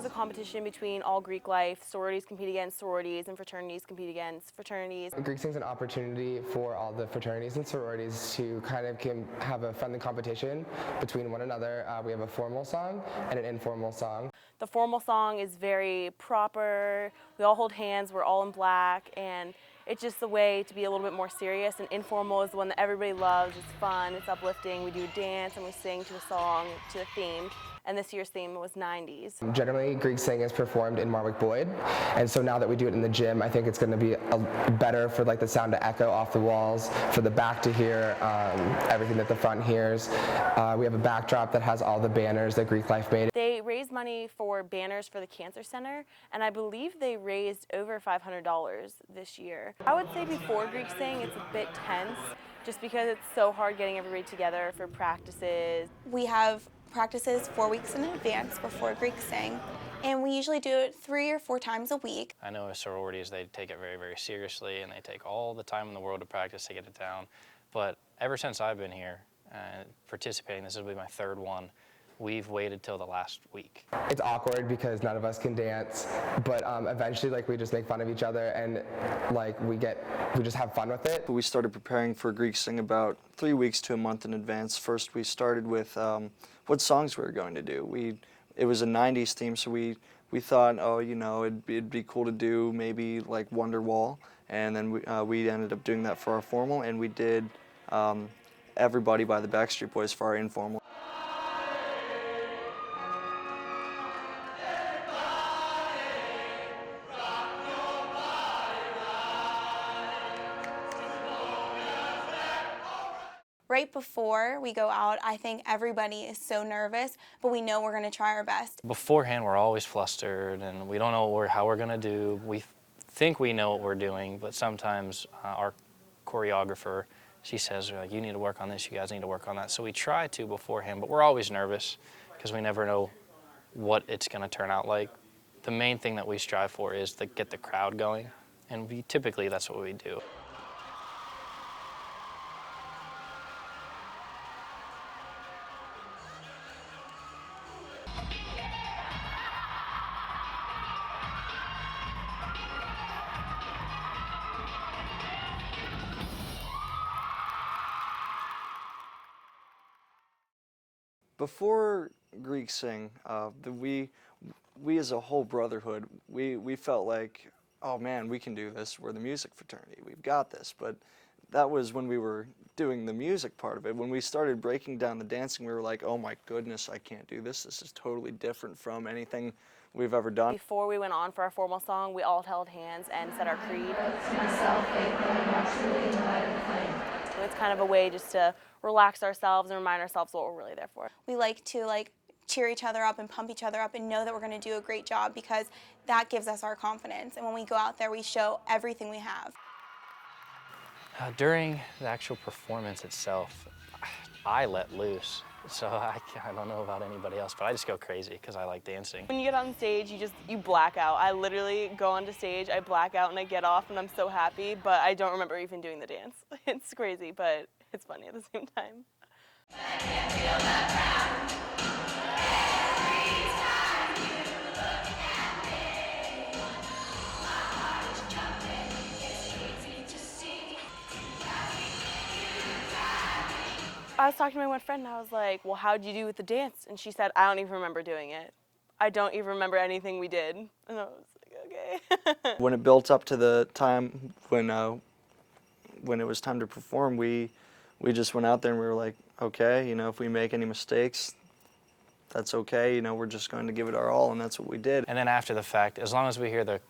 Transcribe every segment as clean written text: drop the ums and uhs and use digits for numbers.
is a competition between all Greek life. Sororities compete against sororities, and fraternities compete against fraternities. Greek Sing is an opportunity for all the fraternities and sororities to kind of have a friendly competition between one another. We have a formal song and an informal song. The formal song is very proper. We all hold hands, we're all in black, and it's just a way to be a little bit more serious. And informal is the one that everybody loves. It's fun, it's uplifting. We do a dance and we sing to a song, to a theme. And this year's theme was 90s. Generally, Greek Sing is performed in Marwick-Boyd, and so now that we do it in the gym, I think it's going to be better for like the sound to echo off the walls, for the back to hear everything that the front hears. We have a backdrop that has all the banners that Greek Life made. They raised money for banners for the Cancer Center, and I believe they raised over $500 this year. I would say before Greek Sing, it's a bit tense, just because it's so hard getting everybody together for practices. We have practices 4 weeks in advance before Greek Sing, and we usually do it 3 or 4 times a week. I know sororities, they take it very, very seriously, and they take all the time in the world to practice to get it down. But ever since I've been here participating, this will be my 3rd one, we've waited till the last week. It's awkward because none of us can dance, but eventually like we just make fun of each other and like we just have fun with it. We started preparing for Greek Sing about 3 weeks to a month in advance. First we started with what songs we were going to do. It was a 90s theme, so we thought, oh, you know, it'd be cool to do maybe like Wonderwall, and then we ended up doing that for our formal, and we did Everybody by the Backstreet Boys for our informal. Right before we go out, I think everybody is so nervous, but we know we're going to try our best. Beforehand, we're always flustered, and we don't know how we're going to do. We think we know what we're doing, but sometimes our choreographer, she says, like, you need to work on this, you guys need to work on that. So we try to beforehand, but we're always nervous because we never know what it's going to turn out like. The main thing that we strive for is to get the crowd going, and typically that's what we do. Before Greek Sing, we as a whole brotherhood, we felt like, oh man, we can do this. We're the music fraternity. We've got this. But that was when we were doing the music part of it. When we started breaking down the dancing, we were like, oh my goodness, I can't do this. This is totally different from anything we've ever done. Before we went on for our formal song, we all held hands and said our creed. So it's kind of a way just to relax ourselves and remind ourselves what we're really there for. We like to cheer each other up and pump each other up and know that we're going to do a great job, because that gives us our confidence. And when we go out there, we show everything we have. During the actual performance itself, I let loose. So I don't know about anybody else, but I just go crazy because I like dancing. When you get on stage, you black out. I literally go onto stage, I black out, and I get off, and I'm so happy, but I don't remember even doing the dance. It's crazy, but it's funny at the same time. I can feel the crowd. I was talking to my one friend and I was like, well, how'd you do with the dance? And she said, I don't even remember doing it. I don't even remember anything we did. And I was like, okay. When it built up to the time when it was time to perform, we just went out there and we were like, okay, you know, if we make any mistakes, that's okay. You know, we're just going to give it our all, and that's what we did. And then after the fact, as long as we hear the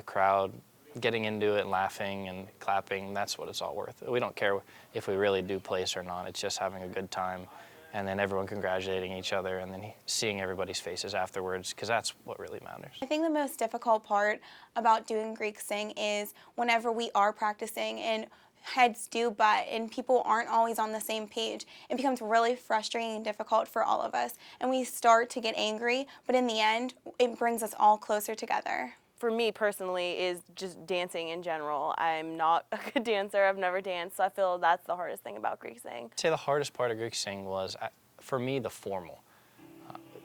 crowd getting into it and laughing and clapping, that's what it's all worth. We don't care if we really do place or not. It's just having a good time, and then everyone congratulating each other, and then seeing everybody's faces afterwards, because that's what really matters. I think the most difficult part about doing Greek Sing is whenever we are practicing and heads do butt and people aren't always on the same page, it becomes really frustrating and difficult for all of us, and we start to get angry, but in the end, it brings us all closer together. For me personally is just dancing in general. I'm not a good dancer, I've never danced, so I feel that's the hardest thing about Greek Sing. I'd say the hardest part of Greek Sing was, for me, the formal.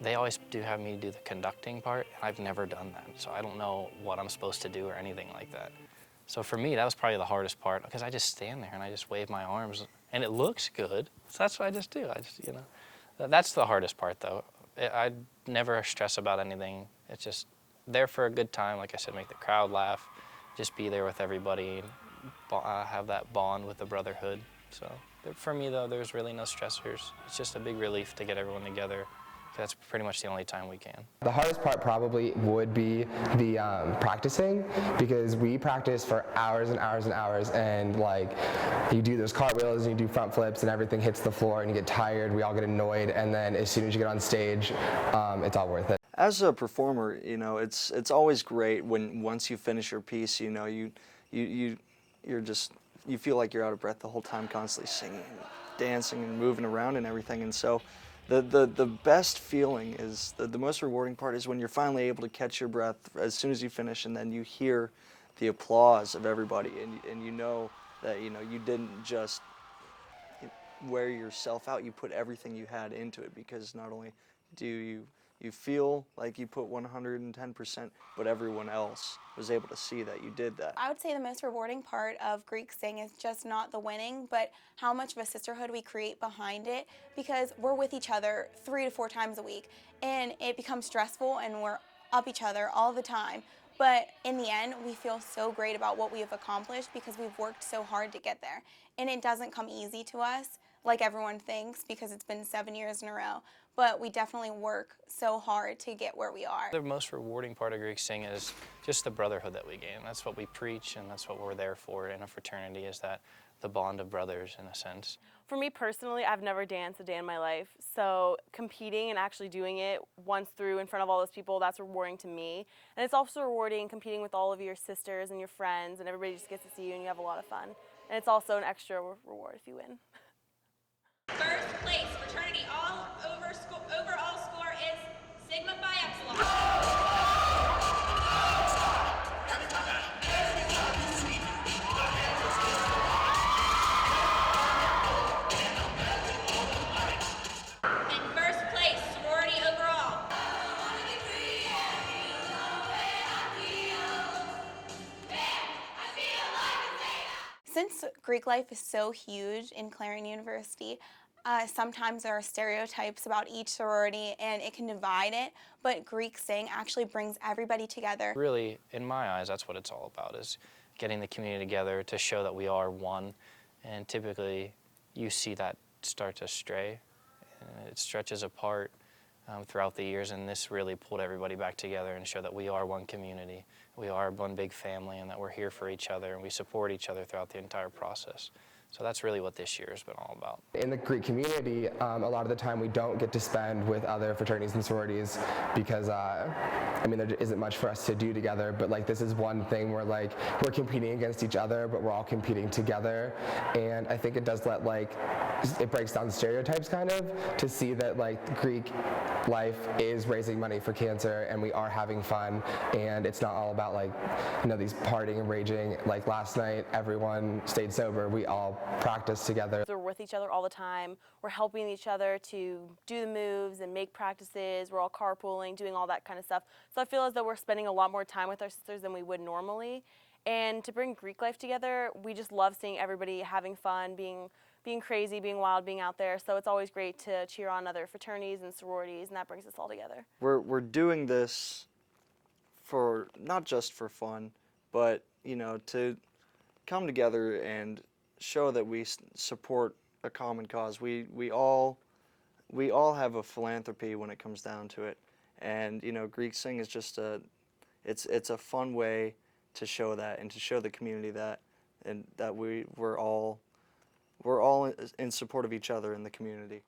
they always do have me do the conducting part, and I've never done that, so I don't know what I'm supposed to do or anything like that. So for me, that was probably the hardest part, because I just stand there and I just wave my arms, and it looks good, so that's what I just do. That's the hardest part, though. I never stress about anything. It's just there for a good time, like I said, make the crowd laugh, just be there with everybody, have that bond with the brotherhood. So for me, though, there's really no stressors. It's just a big relief to get everyone together. That's pretty much the only time we can. The hardest part probably would be the practicing, because we practice for hours and hours and hours, and like you do those cartwheels and you do front flips and everything hits the floor and you get tired, we all get annoyed, and then as soon as you get on stage, it's all worth it. As a performer, it's always great when once you finish your piece, you feel like you're out of breath the whole time, constantly singing, and dancing, and moving around and everything, and so. The best feeling is, the most rewarding part is when you're finally able to catch your breath as soon as you finish, and then you hear the applause of everybody, and you know that you didn't just wear yourself out, you put everything you had into it, because not only do you feel like you put 110%, but everyone else was able to see that you did that. I would say the most rewarding part of Greek Sing is just not the winning, but how much of a sisterhood we create behind it, because we're with each other 3 to 4 times a week, and it becomes stressful and we're up each other all the time. But in the end, we feel so great about what we have accomplished because we've worked so hard to get there. And it doesn't come easy to us, like everyone thinks, because it's been 7 years in a row. But we definitely work so hard to get where we are. The most rewarding part of Greek Sing is just the brotherhood that we gain. That's what we preach, and that's what we're there for in a fraternity, is that the bond of brothers, in a sense. For me personally, I've never danced a day in my life, so competing and actually doing it once through in front of all those people, that's rewarding to me. And it's also rewarding competing with all of your sisters and your friends, and everybody just gets to see you and you have a lot of fun. And it's also an extra reward if you win. First place fraternity overall score is Sigma Phi Epsilon. And first place sorority overall. Since Greek life is so huge in Clarion University, sometimes there are stereotypes about each sorority and it can divide it, but Greek Sing actually brings everybody together. Really, in my eyes, that's what it's all about, is getting the community together to show that we are one. And typically, you see that start to stray, and it stretches apart throughout the years, and this really pulled everybody back together and showed that we are one community, we are one big family, and that we're here for each other, and we support each other throughout the entire process. So that's really what this year has been all about. In the Greek community, a lot of the time we don't get to spend with other fraternities and sororities because, there isn't much for us to do together, but like this is one thing where like we're competing against each other, but we're all competing together. And I think it does it breaks down stereotypes kind of, to see that like Greek life is raising money for cancer and we are having fun, and it's not all about like, these partying and raging. Like last night, everyone stayed sober. We all practiced together. We're with each other all the time. We're helping each other to do the moves and make practices. We're all carpooling, doing all that kind of stuff. So I feel as though we're spending a lot more time with our sisters than we would normally. And to bring Greek life together, we just love seeing everybody having fun, being crazy, being wild, being out there. So it's always great to cheer on other fraternities and sororities, and that brings us all together. We're doing this for not just for fun, but to come together and show that we support a common cause. We all have a philanthropy when it comes down to it, and Greek Sing is just it's a fun way to show that, and to show the community that, and that we're all in support of each other in the community.